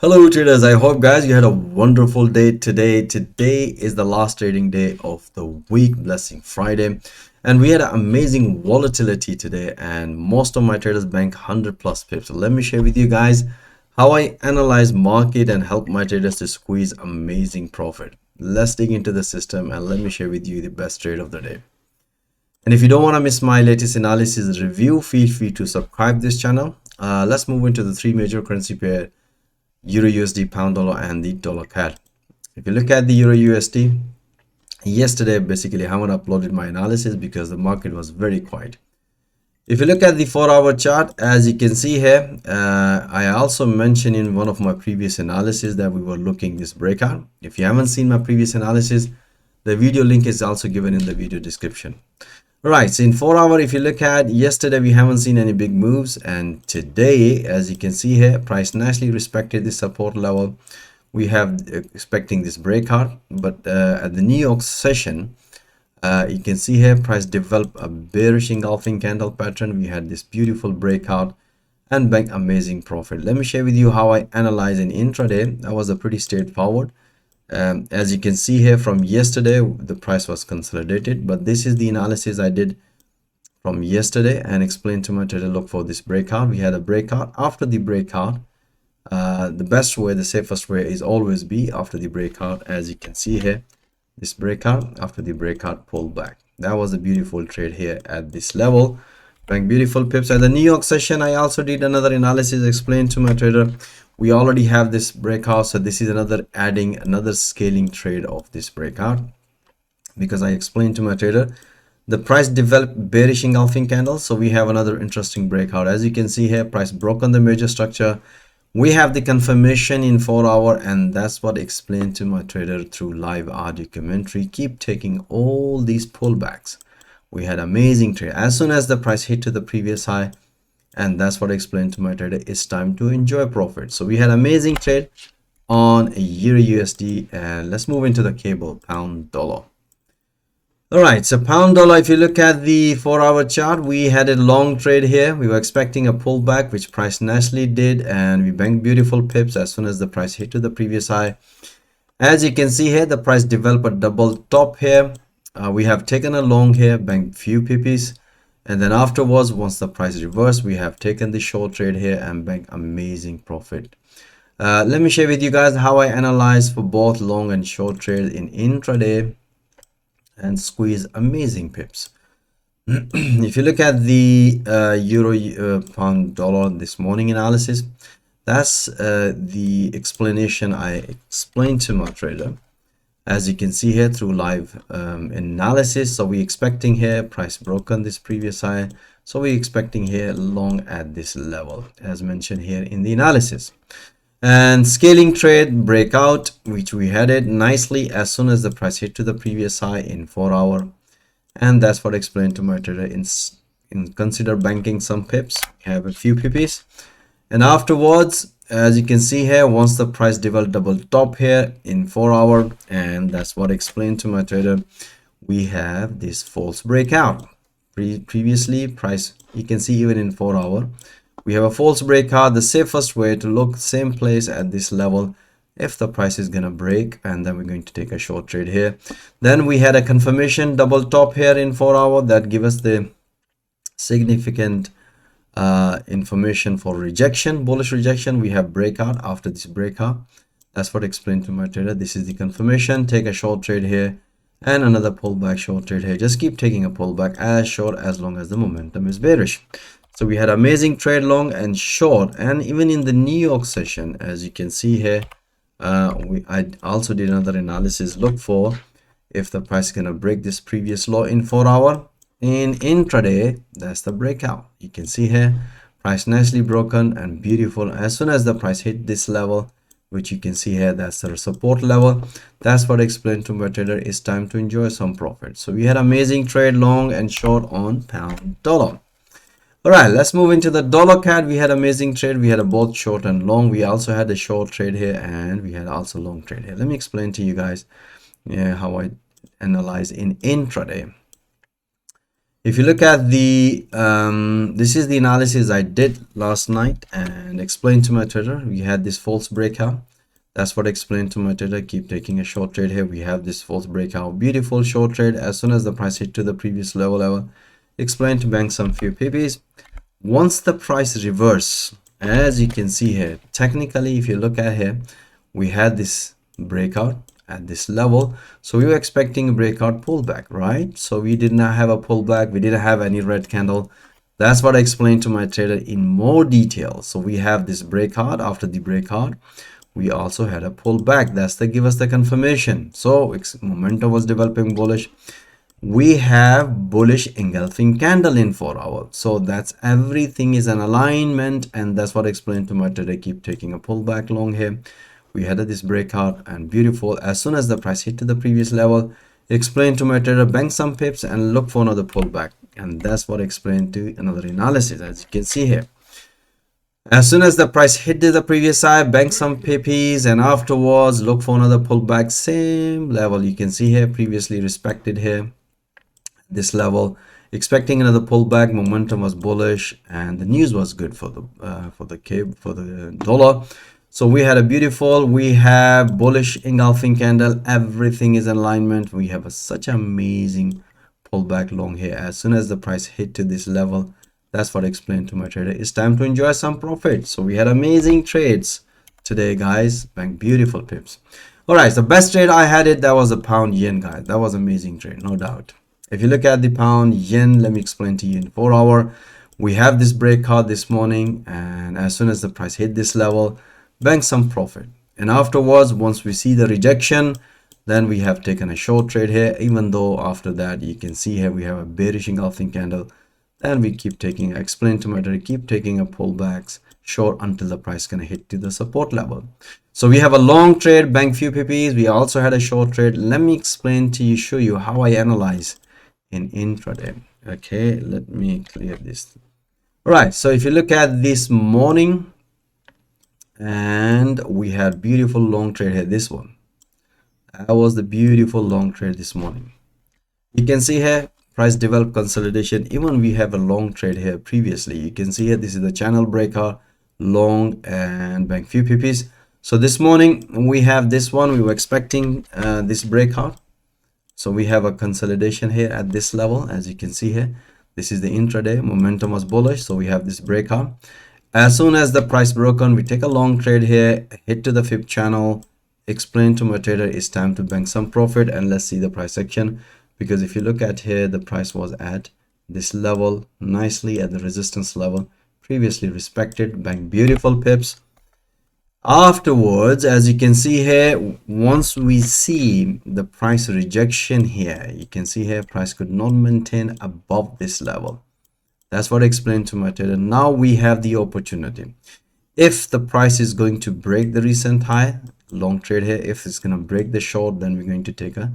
Hello traders, I hope guys you had a wonderful day today. Today is the last trading day of the week, Blessing Friday, and we had an amazing volatility today and most of my traders bank 100 plus pips. So let me share with you guys how I analyze market and help my traders to squeeze amazing profit. Let's dig into the system and let me share with you the best trade of the day. And if you don't want to miss my latest analysis review, feel free to subscribe this channel. Let's move into the three major currency pair: EURUSD, pound dollar, and the dollar CAD. If you look at the EURUSD, yesterday basically I haven't uploaded my analysis because the market was very quiet. If you look at the 4-hour chart, as you can see here, I also mentioned in one of my previous analysis that we were looking this breakout. If you haven't seen my previous analysis, the video link is also given in the video description. Right, so in 4-hour, if you look at yesterday, we haven't seen any big moves, and today, as you can see here, price nicely respected the support level. We have expecting this breakout, but at the New York session, you can see here price developed a bearish engulfing candle pattern. We had this beautiful breakout and bank amazing profit. Let me share with you how I analyze in intraday. That was a pretty straightforward. As you can see here, from yesterday the price was consolidated, but this is the analysis I did from yesterday and explained to my trader. Look for this breakout. We had a breakout. After the breakout, the best way, the safest way is always be after the breakout. As you can see here, this breakout, after the breakout, pulled back. That was a beautiful trade here at this level. Bank beautiful pips. At the New York session, I also did another analysis, explained to my trader we already have this breakout, so this is another scaling trade of this breakout, because I explained to my trader the price developed bearish engulfing candle, so we have another interesting breakout. As you can see here, price broke on the major structure. We have the confirmation in 4-hour, and that's what I explained to my trader through live audio commentary. Keep taking all these pullbacks. We had amazing trade as soon as the price hit to the previous high, and that's what I explained to my trader. It's time to enjoy profit. So we had amazing trade on EURUSD, and let's move into the cable pound dollar. All right, so pound dollar, if you look at the 4-hour chart, we had a long trade here. We were expecting a pullback, which price nicely did, and we banked beautiful pips as soon as the price hit to the previous high. As you can see here, the price developed a double top here. We have taken a long here, banked few pippies, and then afterwards, once the price reversed, we have taken the short trade here and banked amazing profit. Let me share with you guys how I analyze for both long and short trade in intraday and squeeze amazing pips. If you look at the euro pound dollar this morning analysis, that's the explanation I explained to my trader. As you can see here through live analysis, so we're expecting here price broke on this previous high, so we're expecting here long at this level as mentioned here in the analysis. And scaling trade breakout, which we had it nicely as soon as the price hit to the previous high in 4-hour, and that's what I explained to my trader. In consider banking some pips, have a few pippies, and afterwards, as you can see here, once the price developed double top here in 4-hour, and that's what I explained to my trader, we have this false breakout. Previously price, you can see even in 4-hour, we have a false breakout. The safest way to look same place at this level if the price is gonna break, and then we're going to take a short trade here. Then we had a confirmation double top here in 4-hour that give us the significant information for rejection, bullish rejection. We have breakout. After this breakout, that's what I explained to my trader. This is the confirmation. Take a short trade here and another pullback short trade here. Just keep taking a pullback as short as long as the momentum is bearish. So we had amazing trade long and short, and even in the New York session, as you can see here, I also did another analysis. Look for if the price is gonna break this previous low in 4-hour. In intraday, that's the breakout. You can see here price nicely broken and beautiful as soon as the price hit this level, which you can see here, that's the support level. That's what I explained to my trader. It's time to enjoy some profit. So we had amazing trade long and short on pound dollar. All right, let's move into the dollar CAD. We had amazing trade. We had a both short and long. We also had a short trade here, and we had also long trade here. Let me explain to you guys how I analyze in intraday. If you look at the this is the analysis I did last night and explained to my trader. We had this false breakout. That's what I explained to my trader. Keep taking a short trade here. We have this false breakout, beautiful short trade. As soon as the price hit to the previous level, explain to bank some few pp's. Once the price reverse, as you can see here, technically if you look at here, we had this breakout at this level, so we were expecting a breakout pullback, right? So we did not have a pullback, we didn't have any red candle. That's what I explained to my trader in more detail. So we have this breakout. After the breakout, we also had a pullback. That's to give us the confirmation. So momentum was developing bullish. We have bullish engulfing candle in 4 hours. So that's everything is an alignment, and that's what I explained to my trader. Keep taking a pullback long here. We had this breakout and beautiful. As soon as the price hit to the previous level, explain to my trader, bank some pips and look for another pullback. And that's what I explained to another analysis, as you can see here. As soon as the price hit the previous high, bank some pp's, and afterwards look for another pullback. Same level you can see here, previously respected here, this level, expecting another pullback. Momentum was bullish and the news was good for the dollar. So we had a beautiful, we have bullish engulfing candle, everything is in alignment. We have such amazing pullback long here. As soon as the price hit to this level, that's what I explained to my trader, it's time to enjoy some profit. So we had amazing trades today, guys. Bank beautiful pips. All right, the best trade I had that was a pound yen, guys. That was amazing trade, no doubt. If you look at the pound yen, let me explain to you in 4 hour. We have this breakout this morning, and as soon as the price hit this level, bank some profit. And afterwards, once we see the rejection, then we have taken a short trade here. Even though after that, you can see here we have a bearish engulfing candle, and we keep taking, explain to my trader, keep taking a pullbacks short until the price gonna hit to the support level. So we have a long trade, bank few pp's. We also had a short trade. Let me explain to you, show you how I analyze in intraday. Okay, let me clear this. All right, so if you look at this morning, and we had beautiful long trade here, this one, that was the beautiful long trade this morning. You can see here price develop consolidation. Even we have a long trade here previously, you can see here this is the channel breakout, long, and bank few pp's. So this morning we have this one, we were expecting this breakout. So we have a consolidation here at this level. As you can see here, this is the intraday, momentum was bullish, so we have this breakout. As soon as the price broke on, we take a long trade here, hit to the fib channel, explain to my trader it's time to bank some profit. And let's see the price action, because if you look at here, the price was at this level, nicely at the resistance level, previously respected, bank beautiful pips. Afterwards, as you can see here, once we see the price rejection here, you can see here price could not maintain above this level. That's what I explained to my trader. Now we have the opportunity. If the price is going to break the recent high, long trade here. If it's going to break the short, then we're going to take a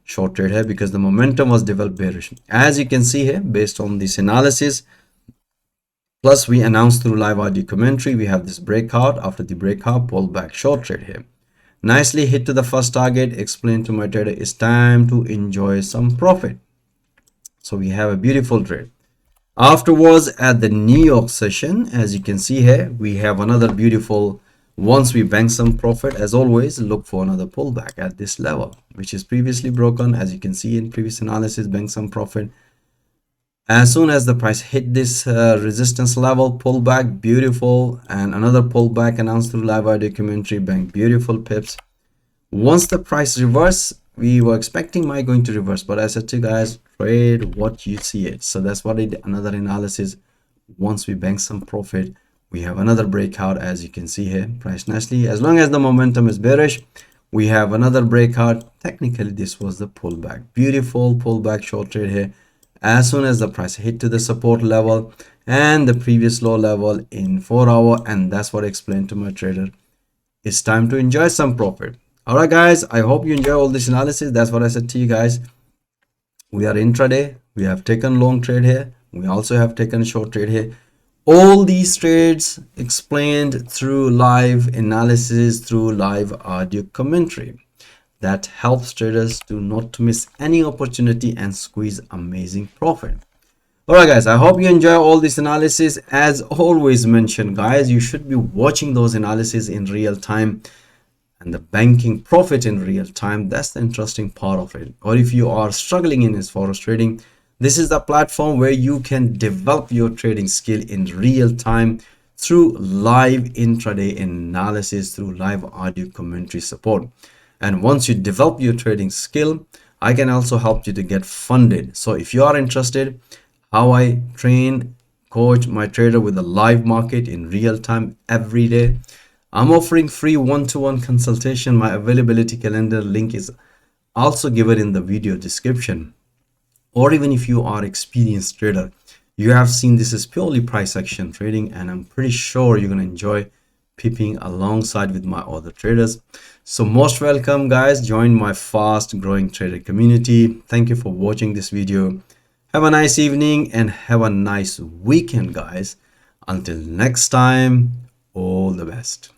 short trade here, because the momentum was developed bearish. As you can see here, based on this analysis, plus we announced through live audio commentary, we have this breakout. After the breakout, pull back short trade here. Nicely hit to the first target. Explain to my trader, it's time to enjoy some profit. So we have a beautiful trade. Afterwards, at the New York session, as you can see here, we have another beautiful, once we bank some profit, as always, look for another pullback at this level, which is previously broken. As you can see in previous analysis, bank some profit. As soon as the price hit this resistance level, pullback, beautiful, and another pullback announced through live audio commentary, bank beautiful pips. Once the price reverse, we were expecting going to reverse, but I said to you guys, trade what you see it. So that's what I did, another analysis. Once we bank some profit, we have another breakout. As you can see here, price nicely, as long as the momentum is bearish, we have another breakout. Technically, this was the pullback, beautiful pullback short trade here. As soon as the price hit to the support level and the previous low level in 4 hour, and that's what I explained to my trader, it's time to enjoy some profit. All right, guys, I hope you enjoy all this analysis. That's what I said to you guys. We are intraday. We have taken long trade here. We also have taken short trade here. All these trades explained through live analysis, through live audio commentary. That helps traders to not to miss any opportunity and squeeze amazing profit. Alright guys, I hope you enjoy all this analysis. As always mentioned guys, you should be watching those analysis in real time and the banking profit in real time. That's the interesting part of it. Or if you are struggling in this forex trading, this is the platform where you can develop your trading skill in real time through live intraday analysis, through live audio commentary support. And once you develop your trading skill, I can also help you to get funded. So if you are interested how I train, coach my trader with the live market in real time every day, I'm offering free one-to-one consultation. My availability calendar link is also given in the video description. Or even if you are experienced trader, you have seen this is purely price action trading, and I'm pretty sure you're going to enjoy peeping alongside with my other traders. So most welcome guys, join my fast growing trader community. Thank you for watching this video. Have a nice evening and have a nice weekend guys. Until next time, all the best.